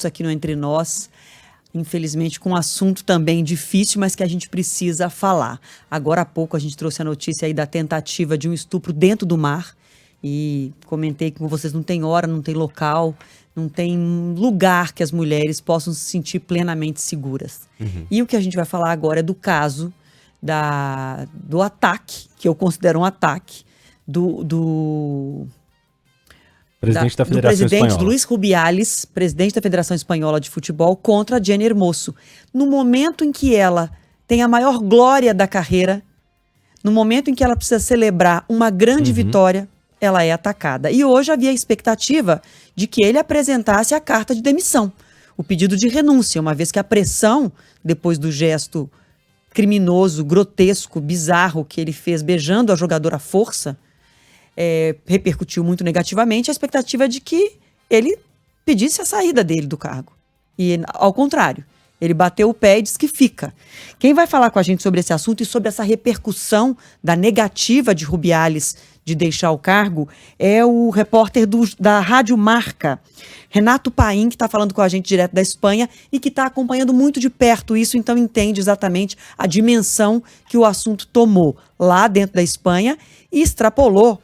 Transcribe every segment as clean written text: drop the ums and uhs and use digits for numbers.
aqui no Entre Nós, infelizmente com um assunto também difícil, mas que a gente precisa falar. Agora há pouco a gente trouxe a notícia aí da tentativa de um estupro dentro do mar e comentei com vocês, não tem hora, não tem local, não tem lugar que as mulheres possam se sentir plenamente seguras. E o que a gente vai falar agora é do caso do ataque, que eu considero um ataque, do Presidente da do Federação presidente Espanhola. Luís Rubiales, presidente da Federação Espanhola de Futebol, contra a Jenny Hermoso. No momento em que ela tem a maior glória da carreira, no momento em que ela precisa celebrar uma grande vitória, ela é atacada. E hoje havia a expectativa de que ele apresentasse a carta de demissão, o pedido de renúncia, uma vez que a pressão, depois do gesto criminoso, grotesco, bizarro que ele fez beijando a jogadora à força, repercutiu muito negativamente. A expectativa é de que ele pedisse a saída dele do cargo. E, ao contrário, ele bateu o pé e disse que fica. Quem vai falar com a gente sobre esse assunto e sobre essa repercussão da negativa de Rubiales de deixar o cargo é o repórter da Rádio Marca, Renato Paim, que está falando com a gente direto da Espanha e que está acompanhando muito de perto isso, então entende exatamente a dimensão que o assunto tomou lá dentro da Espanha e extrapolou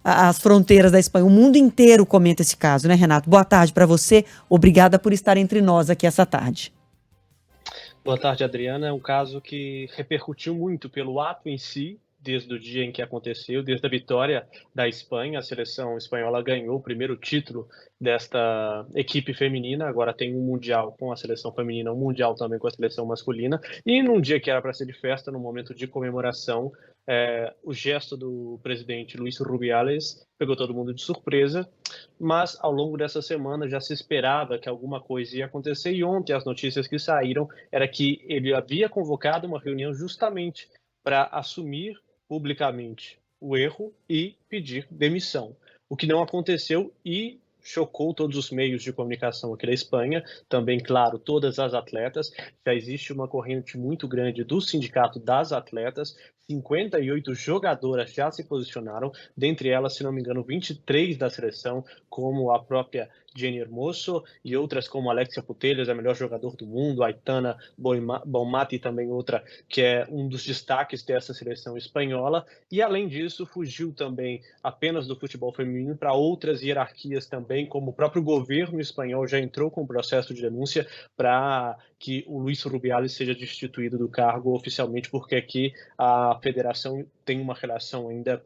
as fronteiras da Espanha. O mundo inteiro comenta esse caso, né, Renato? Boa tarde para você. Obrigada por estar entre nós aqui essa tarde. Boa tarde, Adriana. É um caso que repercutiu muito pelo ato em si, desde o dia em que aconteceu, desde a vitória da Espanha. A seleção espanhola ganhou o primeiro título desta equipe feminina, agora tem um mundial com a seleção feminina, um mundial também com a seleção masculina, e num dia que era para ser de festa, num momento de comemoração, o gesto do presidente Luís Rubiales pegou todo mundo de surpresa, mas ao longo dessa semana já se esperava que alguma coisa ia acontecer, e ontem as notícias que saíram era que ele havia convocado uma reunião justamente para assumir publicamente o erro e pedir demissão, o que não aconteceu e chocou todos os meios de comunicação aqui da Espanha, também, claro, todas as atletas. Já existe uma corrente muito grande do sindicato das atletas, 58 jogadoras já se posicionaram, dentre elas, se não me engano, 23 da seleção, como a própria Jenny Hermoso e outras como Alexia Putellas, a melhor jogador do mundo, Aitana Bonmati, também outra que é um dos destaques dessa seleção espanhola, e além disso fugiu também apenas do futebol feminino para outras hierarquias também, como o próprio governo espanhol já entrou com o processo de denúncia para que o Luís Rubiales seja destituído do cargo oficialmente, porque aqui a federação tem uma relação ainda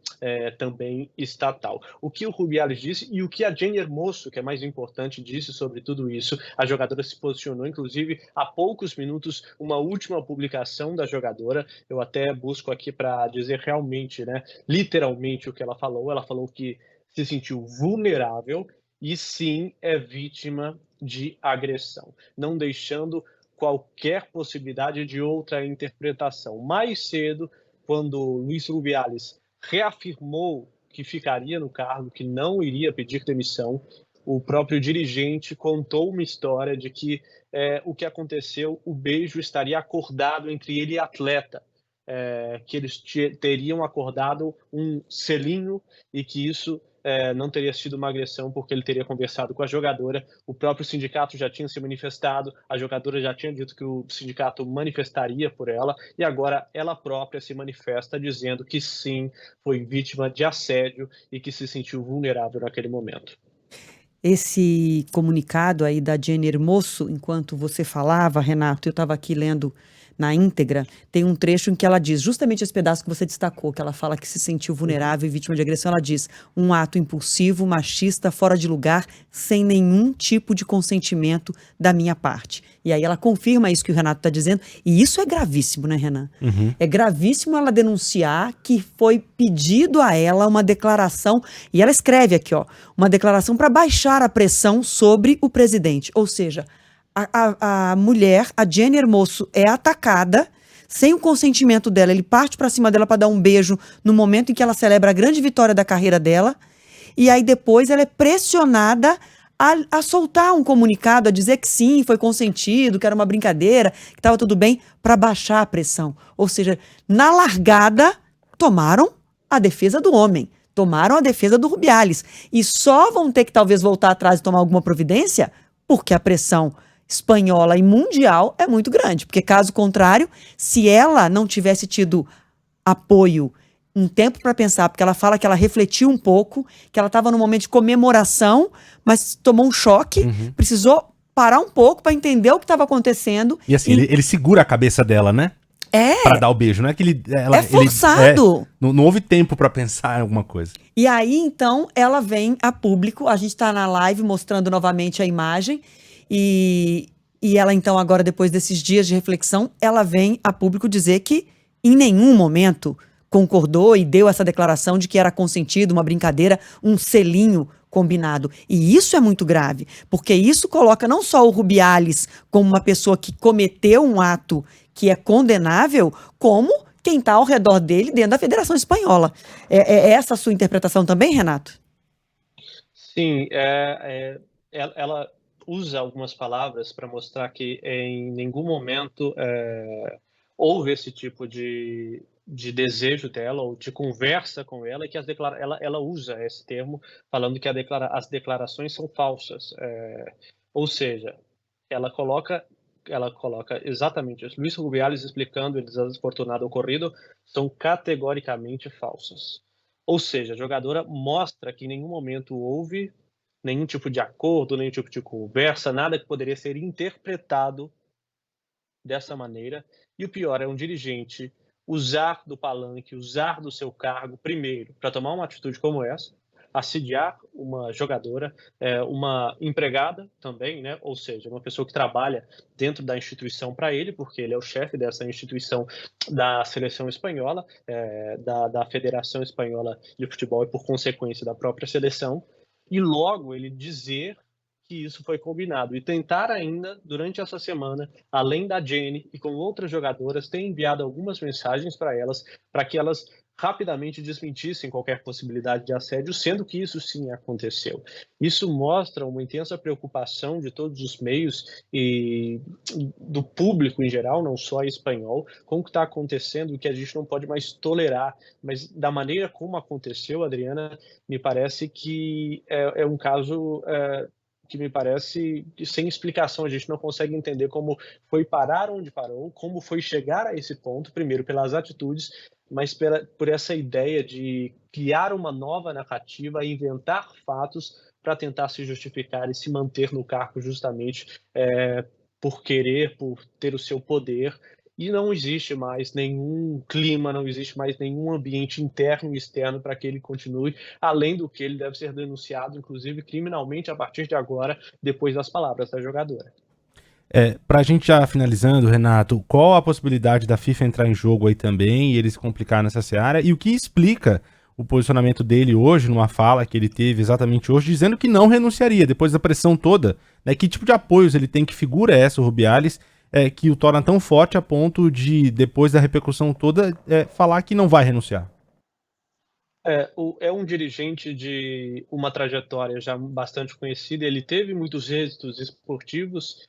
também estatal. O que o Rubiales disse e o que a Jenny Hermoso, que é mais importante, disse sobre tudo isso, a jogadora se posicionou, inclusive, há poucos minutos, uma última publicação da jogadora, eu até busco aqui para dizer realmente, literalmente o que ela falou que se sentiu vulnerável e sim é vítima de agressão, não deixando qualquer possibilidade de outra interpretação. Mais cedo, quando Luís Rubiales reafirmou que ficaria no cargo, que não iria pedir demissão, o próprio dirigente contou uma história de que o que aconteceu, o beijo estaria acordado entre ele e a atleta, que eles teriam acordado um selinho e que isso não teria sido uma agressão porque ele teria conversado com a jogadora. O próprio sindicato já tinha se manifestado, a jogadora já tinha dito que o sindicato manifestaria por ela e agora ela própria se manifesta dizendo que sim, foi vítima de assédio e que se sentiu vulnerável naquele momento. Esse comunicado aí da Jenny Hermoso, enquanto você falava, Renato, eu estava aqui lendo na íntegra, tem um trecho em que ela diz, justamente esse pedaço que você destacou, que ela fala que se sentiu vulnerável e vítima de agressão, ela diz, um ato impulsivo, machista, fora de lugar, sem nenhum tipo de consentimento da minha parte. E aí ela confirma isso que o Renato está dizendo, e isso é gravíssimo, né, Renan? É gravíssimo ela denunciar que foi pedido a ela uma declaração, e ela escreve aqui, uma declaração para baixar a pressão sobre o presidente, ou seja, a mulher, a Jenny Hermoso, é atacada sem o consentimento dela. Ele parte para cima dela para dar um beijo no momento em que ela celebra a grande vitória da carreira dela. E aí depois ela é pressionada a soltar um comunicado, a dizer que sim, foi consentido, que era uma brincadeira, que estava tudo bem, para baixar a pressão. Ou seja, na largada, tomaram a defesa do homem. Tomaram a defesa do Rubiales. E só vão ter que talvez voltar atrás e tomar alguma providência porque a pressão espanhola e mundial é muito grande. Porque, caso contrário, se ela não tivesse tido apoio, um tempo para pensar, porque ela fala que ela refletiu um pouco, que ela estava num momento de comemoração, mas tomou um choque, precisou parar um pouco para entender o que estava acontecendo. E assim, ele segura a cabeça dela, né? Pra dar o beijo, não é que é forçado. Não houve tempo pra pensar em alguma coisa. E aí, então, ela vem a público, a gente tá na live mostrando novamente a imagem, e ela, então, agora, depois desses dias de reflexão, ela vem a público dizer que em nenhum momento concordou e deu essa declaração de que era consentido, uma brincadeira, um selinho combinado. E isso é muito grave, porque isso coloca não só o Rubiales como uma pessoa que cometeu um ato que é condenável, como quem está ao redor dele dentro da Federação Espanhola. É essa a sua interpretação também, Renato? Sim, ela usa algumas palavras para mostrar que em nenhum momento houve esse tipo de desejo dela ou de conversa com ela, e que ela usa esse termo falando que as declarações são falsas. Ou seja, ela coloca exatamente isso. Luis Rubiales explicando el desafortunado ocorrido são categoricamente falsas. Ou seja, a jogadora mostra que em nenhum momento houve nenhum tipo de acordo, nenhum tipo de conversa, nada que poderia ser interpretado dessa maneira. E o pior é um dirigente usar do palanque, usar do seu cargo, primeiro, para tomar uma atitude como essa, assediar uma jogadora, uma empregada também, né? Ou seja, uma pessoa que trabalha dentro da instituição para ele, porque ele é o chefe dessa instituição da seleção espanhola, da Federação Espanhola de Futebol e, por consequência, da própria seleção, e logo ele dizer que isso foi combinado e tentar ainda, durante essa semana, além da Jenny e com outras jogadoras, ter enviado algumas mensagens para elas, para que elas rapidamente desmentissem qualquer possibilidade de assédio, sendo que isso sim aconteceu. Isso mostra uma intensa preocupação de todos os meios e do público em geral, não só espanhol, com o que está acontecendo, que a gente não pode mais tolerar. Mas da maneira como aconteceu, Adriana, me parece que é um caso que me parece sem explicação. A gente não consegue entender como foi parar onde parou, como foi chegar a esse ponto, primeiro pelas atitudes, mas por essa ideia de criar uma nova narrativa, inventar fatos para tentar se justificar e se manter no cargo justamente por querer, por ter o seu poder. E não existe mais nenhum clima, não existe mais nenhum ambiente interno e externo para que ele continue, além do que ele deve ser denunciado, inclusive criminalmente, a partir de agora, depois das palavras da jogadora. Pra gente já finalizando, Renato, qual a possibilidade da FIFA entrar em jogo aí também e ele se complicar nessa seara? E o que explica o posicionamento dele hoje, numa fala que ele teve exatamente hoje, dizendo que não renunciaria, depois da pressão toda, né? Que tipo de apoios ele tem, que figura é essa, o Rubiales, que o torna tão forte a ponto de, depois da repercussão toda, falar que não vai renunciar? É um dirigente de uma trajetória já bastante conhecida, ele teve muitos êxitos esportivos,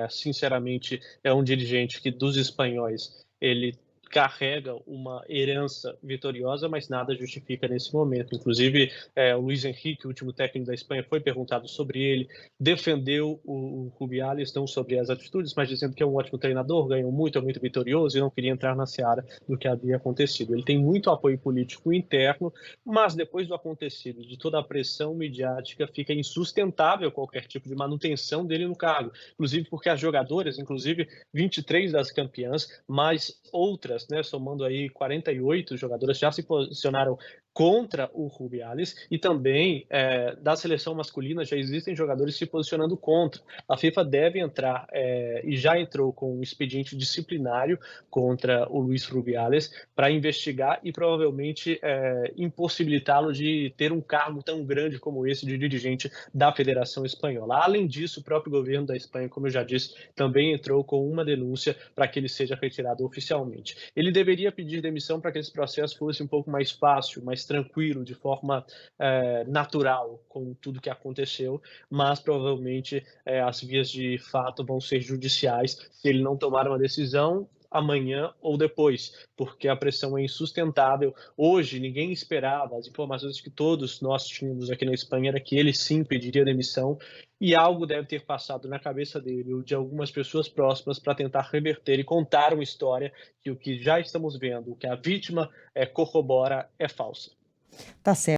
sinceramente é um dirigente que dos espanhóis ele carrega uma herança vitoriosa, mas nada justifica nesse momento. Inclusive, o Luis Henrique, o último técnico da Espanha, foi perguntado sobre ele, defendeu o Rubiales, não sobre as atitudes, mas dizendo que é um ótimo treinador, ganhou muito, é muito vitorioso e não queria entrar na seara do que havia acontecido. Ele tem muito apoio político interno, mas depois do acontecido, de toda a pressão midiática, fica insustentável qualquer tipo de manutenção dele no cargo. Inclusive porque as jogadoras, inclusive 23 das campeãs, mais outras, né, somando aí 48 jogadoras, já se posicionaram contra o Rubiales, e também da seleção masculina já existem jogadores se posicionando contra. A FIFA deve entrar, e já entrou com um expediente disciplinário contra o Luis Rubiales para investigar e provavelmente impossibilitá-lo de ter um cargo tão grande como esse de dirigente da Federação Espanhola. Além disso, o próprio governo da Espanha, como eu já disse, também entrou com uma denúncia para que ele seja retirado oficialmente. Ele deveria pedir demissão para que esse processo fosse um pouco mais fácil, mais tranquilo, de forma natural, com tudo que aconteceu, mas provavelmente as vias de fato vão ser judiciais. Se ele não tomar uma decisão, amanhã ou depois, porque a pressão é insustentável. Hoje, ninguém esperava, as informações que todos nós tínhamos aqui na Espanha era que ele sim pediria demissão, e algo deve ter passado na cabeça dele ou de algumas pessoas próximas para tentar reverter e contar uma história que o que já estamos vendo, o que a vítima corrobora, é falsa. Tá certo.